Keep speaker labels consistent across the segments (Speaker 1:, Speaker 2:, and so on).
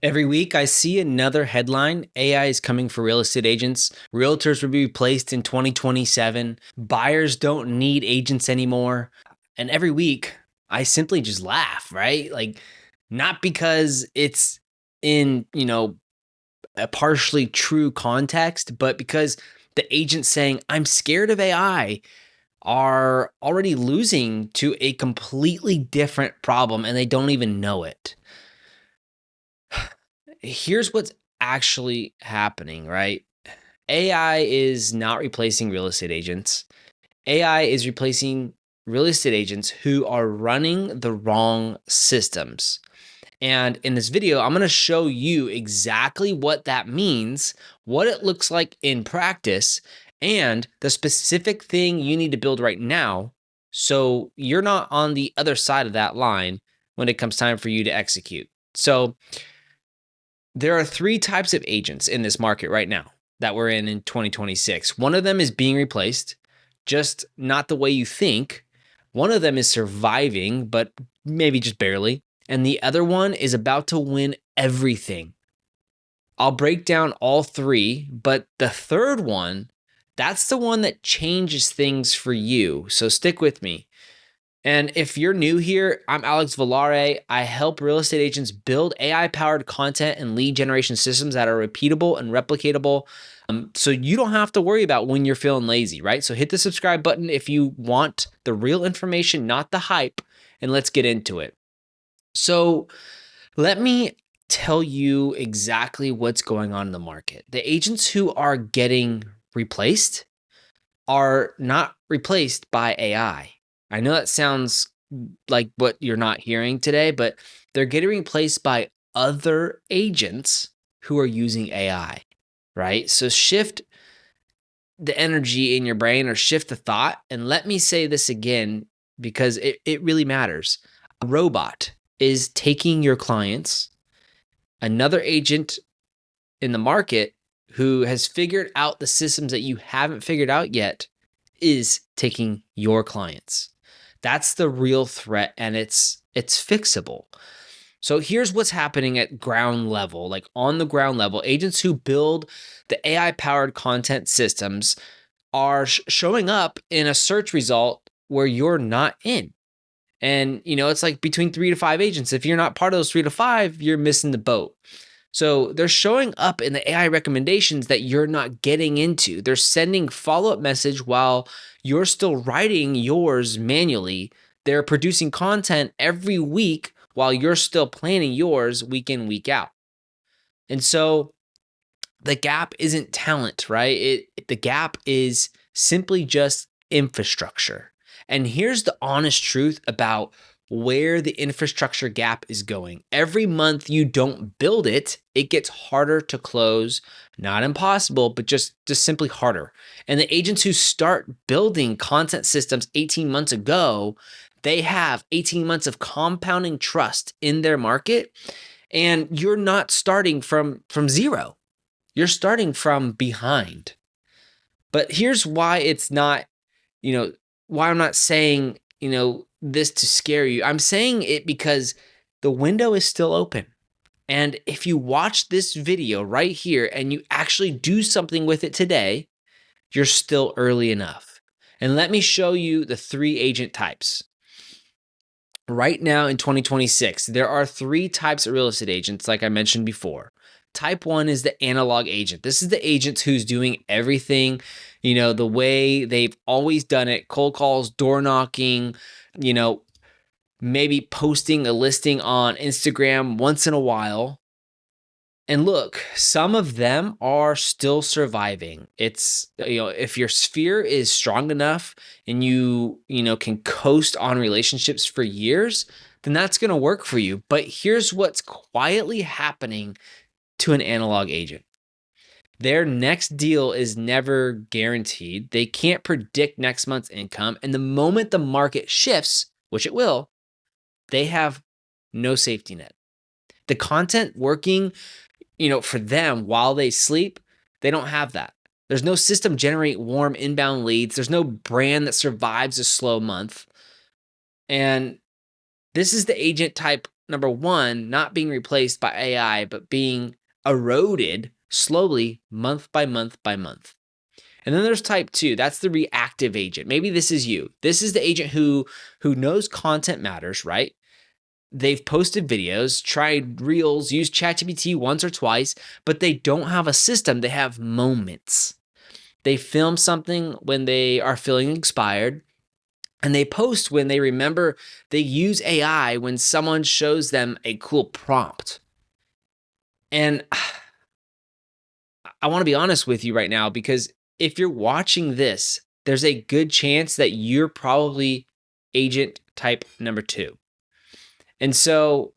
Speaker 1: Every week, I see another headline: AI is coming for real estate agents. Realtors will be replaced in 2027. Buyers don't need agents anymore. And every week, I simply just laugh, right? Like, not because it's in, a partially true context, but because the agents saying, I'm scared of AI, are already losing to a completely different problem and they don't even know it. Here's what's actually happening, right? AI is not replacing real estate agents. AI is replacing real estate agents who are running the wrong systems. And in this video, I'm going to show you exactly what that means, what it looks like in practice, and the specific thing you need to build right now so you're not on the other side of that line when it comes time for you to execute. So, there are three types of agents in this market right now that we're in 2026. One of them is being replaced, just not the way you think. One of them is surviving, but maybe just barely. And the other one is about to win everything. I'll break down all three, but the third one, that's the one that changes things for you. So stick with me. And if you're new here, I'm Alex Volare. I help real estate agents build AI-powered content and lead generation systems that are repeatable and replicatable. So you don't have to worry about when you're feeling lazy, right? So hit the subscribe button if you want the real information, not the hype, and let's get into it. So let me tell you exactly what's going on in the market. The agents who are getting replaced are not replaced by AI. I know that sounds like what you're not hearing today, but they're getting replaced by other agents who are using AI, right? So shift the energy in your brain or shift the thought. And let me say this again because it really matters. A robot is taking your clients, another agent in the market who has figured out the systems that you haven't figured out yet is taking your clients. That's the real threat, and it's fixable. So here's what's happening at ground level, like on the ground level. Agents who build the AI powered content systems are showing up in a search result where you're not in. And it's like between 3 to 5 agents. If you're not part of those 3 to 5, you're missing the boat. So they're showing up in the AI recommendations that you're not getting into. They're sending follow-up message while you're still writing yours manually. They're producing content every week while you're still planning yours week in, week out. And so the gap isn't talent, right? The gap is simply just infrastructure. And here's the honest truth about where the infrastructure gap is going. Every month you don't build it, it gets harder to close. Not impossible, but just simply harder. And the agents who start building content systems 18 months ago, they have 18 months of compounding trust in their market, and you're not starting from zero. You're starting from behind. But here's why it's not, why I'm not saying, this to scare you. I'm saying it because the window is still open. And if you watch this video right here and you actually do something with it today, you're still early enough. And let me show you the three agent types. Right now in 2026, there are three types of real estate agents, like I mentioned before. Type one is the analog agent. This is the agent who's doing everything, the way they've always done it: cold calls, door knocking, you know, maybe posting a listing on Instagram once in a while. And look, some of them are still surviving. It's, if your sphere is strong enough and you can coast on relationships for years, then that's going to work for you. But here's what's quietly happening to an analog agent. Their next deal is never guaranteed. They can't predict next month's income. And the moment the market shifts, which it will, they have no safety net. The content working for them while they sleep, they don't have that. There's no system generate warm inbound leads. There's no brand that survives a slow month. And this is the agent type number one, not being replaced by AI, but being eroded slowly month by month by month. And then there's type two. That's the reactive agent. Maybe this is you. This is the agent who knows content matters, right? They've posted videos, tried reels, used ChatGPT once or twice, but they don't have a system. They have moments. They film something when they are feeling inspired, and they post when they remember. They use AI when someone shows them a cool prompt. And I want to be honest with you right now, because if you're watching this, there's a good chance that you're probably agent type number two. And so,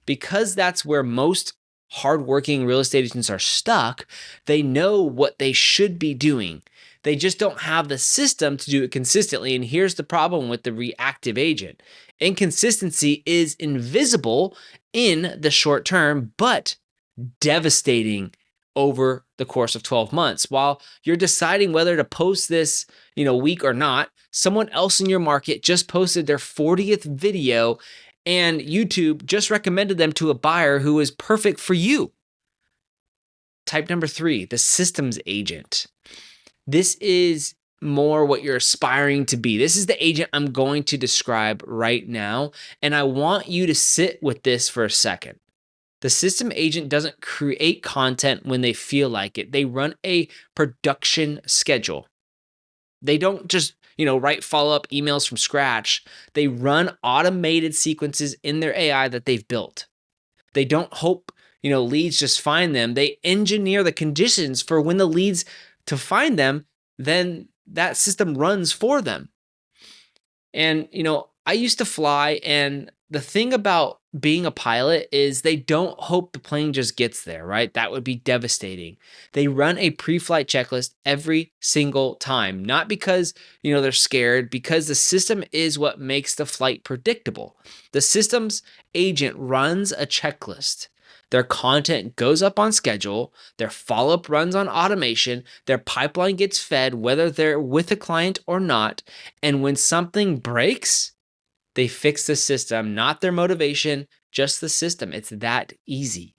Speaker 1: because that's where most hardworking real estate agents are stuck, they know what they should be doing. They just don't have the system to do it consistently. And here's the problem with the reactive agent: inconsistency is invisible in the short term, but devastating over the course of 12 months. While you're deciding whether to post this, week or not, someone else in your market just posted their 40th video, and YouTube just recommended them to a buyer who is perfect for you. Type number three, the systems agent. This is more what you're aspiring to be. This is the agent I'm going to describe right now, and I want you to sit with this for a second. The system agent doesn't create content when they feel like it. They run a production schedule. They don't just, write follow-up emails from scratch. They run automated sequences in their AI that they've built. They don't hope, leads just find them. They engineer the conditions for when the leads to find them, then that system runs for them. And, I used to fly, and the thing about being a pilot is they don't hope the plane just gets there, right? That would be devastating. They run a pre-flight checklist every single time, not because, they're scared, because the system is what makes the flight predictable. The system's agent runs a checklist. Their content goes up on schedule, their follow-up runs on automation, their pipeline gets fed whether they're with a client or not, and when something breaks, they fix the system, not their motivation, just the system. It's that easy.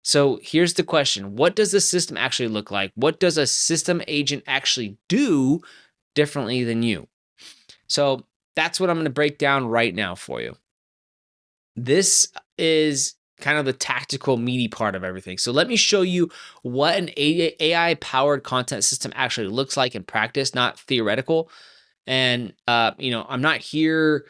Speaker 1: So here's the question: what does the system actually look like? What does a system agent actually do differently than you? So that's what I'm going to break down right now for you. This is kind of the tactical, meaty part of everything. So let me show you what an AI-powered content system actually looks like in practice, not theoretical. And I'm not here,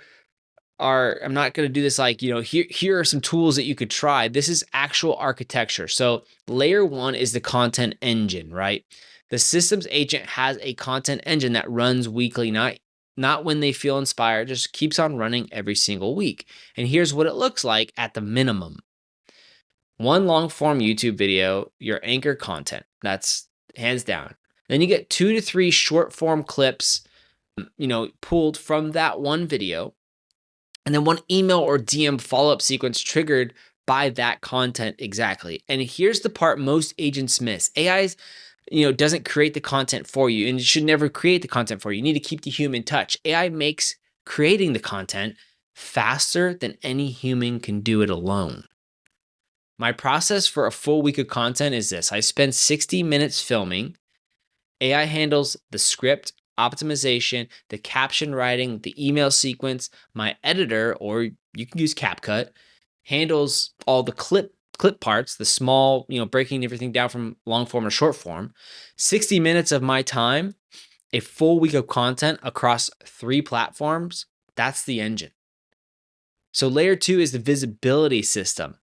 Speaker 1: or I'm not going to do this like, here are some tools that you could try. This is actual architecture. So layer one is the content engine, right? The systems agent has a content engine that runs weekly, not when they feel inspired, just keeps on running every single week. And here's what it looks like at the minimum. One long form YouTube video, your anchor content. That's hands down. Then you get 2 to 3 short form clips, pulled from that one video. And then one email or DM follow-up sequence triggered by that content exactly. And here's the part most agents miss. AI's, doesn't create the content for you, and it should never create the content for you. You need to keep the human touch. AI makes creating the content faster than any human can do it alone. My process for a full week of content is this: I spend 60 minutes filming. AI handles the script, optimization, the caption writing, the email sequence. My editor, or you can use CapCut, handles all the clip parts, the small, breaking everything down from long form or short form. 60 minutes of my time, a full week of content across 3 platforms. That's the engine. So layer 2 is the visibility system.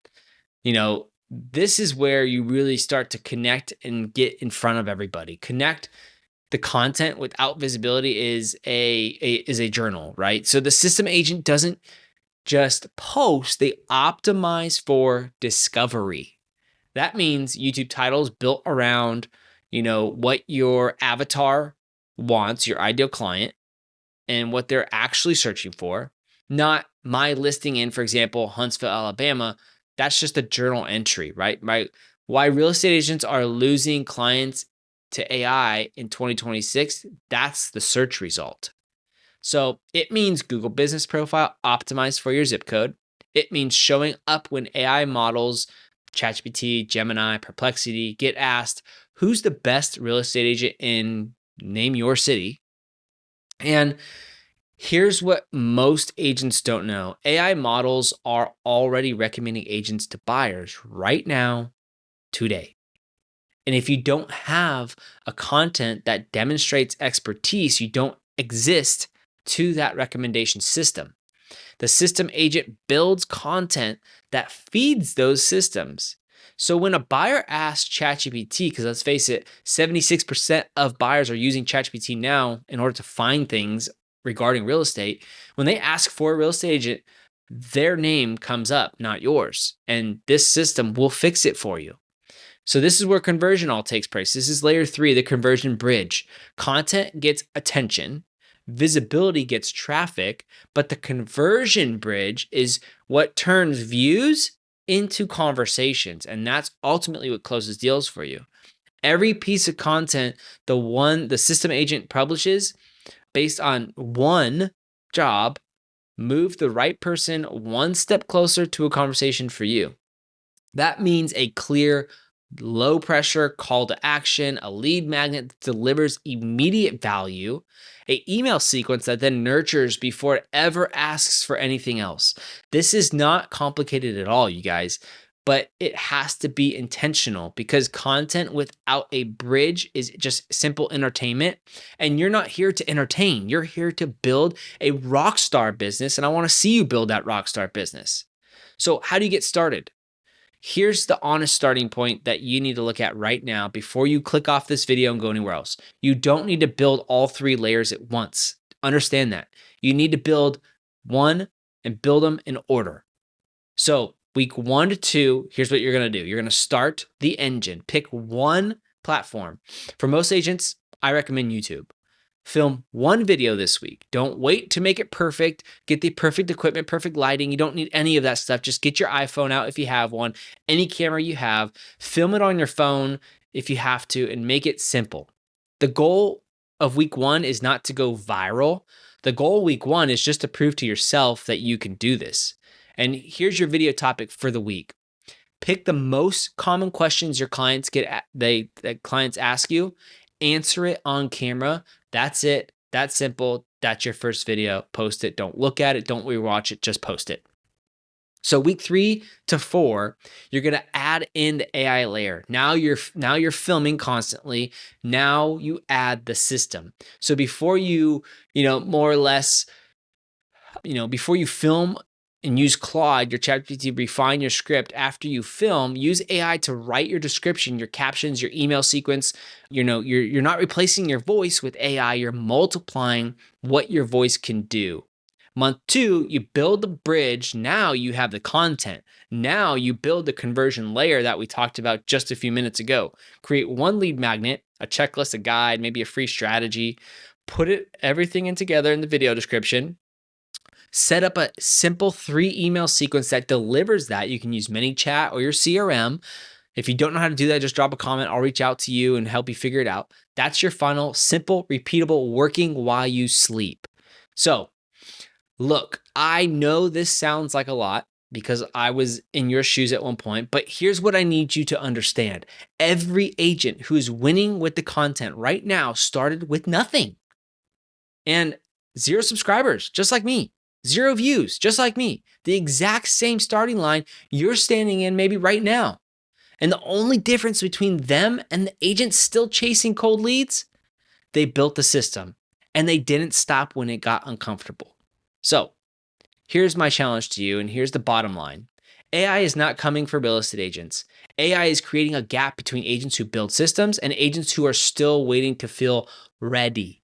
Speaker 1: This is where you really start to connect and get in front of everybody. Connect the content without visibility is a journal, right? So the system agent doesn't just post, they optimize for discovery. That means YouTube titles built around, what your avatar wants, your ideal client, and what they're actually searching for. Not my listing in, for example, Huntsville, Alabama. That's just a journal entry, right? Why real estate agents are losing clients to AI in 2026, that's the search result. So it means Google Business Profile optimized for your zip code, It means showing up when AI models, ChatGPT, Gemini, Perplexity, get asked, who's the best real estate agent in name your city? And here's what most agents don't know. AI models are already recommending agents to buyers right now, today. And if you don't have a content that demonstrates expertise, you don't exist to that recommendation system. The system agent builds content that feeds those systems. So when a buyer asks ChatGPT, because let's face it, 76% of buyers are using ChatGPT now in order to find things regarding real estate. When they ask for a real estate agent, their name comes up, not yours. And this system will fix it for you. So this is where conversion all takes place. This is layer 3, the conversion bridge. Content gets attention, visibility gets traffic, but the conversion bridge is what turns views into conversations, and that's ultimately what closes deals for you. Every piece of content the system agent publishes based on one job move the right person one step closer to a conversation for you. That means a clear, low pressure call to action, a lead magnet that delivers immediate value, a email sequence that then nurtures before it ever asks for anything else. This is not complicated at all, you guys, but it has to be intentional because content without a bridge is just simple entertainment. And you're not here to entertain, you're here to build a rock star business. And I want to see you build that rock star business. So, how do you get started? Here's the honest starting point that you need to look at right now before you click off this video and go anywhere else. You don't need to build all 3 layers at once. Understand that. You need to build one and build them in order. So, week 1 to 2, here's what you're going to do. You're going to start the engine. Pick one platform. For most agents, I recommend YouTube. Film one video this week. Don't wait to make it perfect. Get the perfect equipment, perfect lighting. You don't need any of that stuff. Just get your iPhone out if you have one, any camera you have. Film it on your phone if you have to, and make it simple. The goal of week 1 is not to go viral. The goal week 1 is just to prove to yourself that you can do this. And here's your video topic for the week. Pick the most common questions your clients that clients ask you. Answer it on camera. That's it. That's simple. That's your first video. Post it. Don't look at it. Don't rewatch it. Just post it. So week 3 to 4, you're going to add in the AI layer. Now you're filming constantly. Now you add the system. So before more or less, before you film and use Claude, your ChatGPT, refine your script. After you film, use AI to write your description, your captions, your email sequence. You're not replacing your voice with AI. You're multiplying what your voice can do. Month 2, you build the bridge. Now you have the content. Now you build the conversion layer that we talked about just a few minutes ago. Create one lead magnet, a checklist, a guide, maybe a free strategy. Put everything in together in the video description. Set up a simple 3 email sequence that delivers that. You can use ManyChat or your CRM. If you don't know how to do that, just drop a comment. I'll reach out to you and help you figure it out. That's your funnel, simple, repeatable, working while you sleep. So, look, I know this sounds like a lot because I was in your shoes at one point, but here's what I need you to understand. Every agent who's winning with the content right now started with nothing and 0 subscribers, just like me. 0 views, just like me. The exact same starting line you're standing in maybe right now. And the only difference between them and the agents still chasing cold leads, they built the system and they didn't stop when it got uncomfortable. So here's my challenge to you, and here's the bottom line. AI is not coming for real estate agents. AI is creating a gap between agents who build systems and agents who are still waiting to feel ready.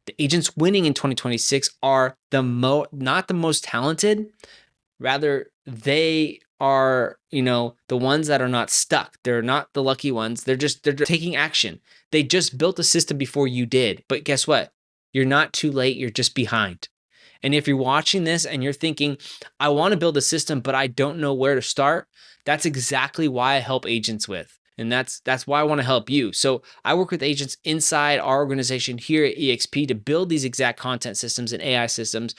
Speaker 1: The agents winning in 2026 are not the most talented. Rather, they are, the ones that are not stuck. They're not the lucky ones. They're taking action. They just built a system before you did. But guess what? You're not too late. You're just behind. And if you're watching this and you're thinking, I want to build a system, but I don't know where to start, that's exactly why I help agents with. And that's why I want to help you. So I work with agents inside our organization here at EXP to build these exact content systems and AI systems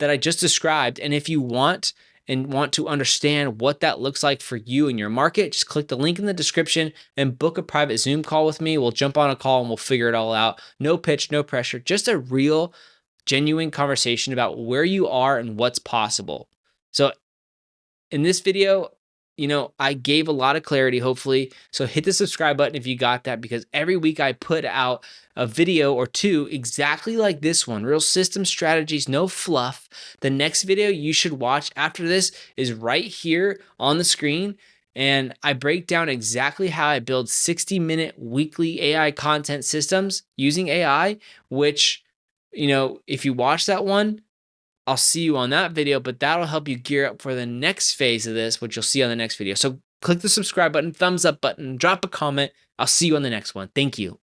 Speaker 1: that I just described. And if you want and want to understand what that looks like for you and your market, just click the link in the description and book a private Zoom call with me. We'll jump on a call and we'll figure it all out. No pitch, no pressure, just a real, genuine conversation about where you are and what's possible. So in this video, I gave a lot of clarity, hopefully. So hit the subscribe button if you got that, because every week I put out a video or two exactly like this one, real system strategies, no fluff. The next video you should watch after this is right here on the screen. And I break down exactly how I build 60-minute weekly AI content systems using AI, which, if you watch that one, I'll see you on that video, but that'll help you gear up for the next phase of this, which you'll see on the next video. So click the subscribe button, thumbs up button, drop a comment. I'll see you on the next one. Thank you.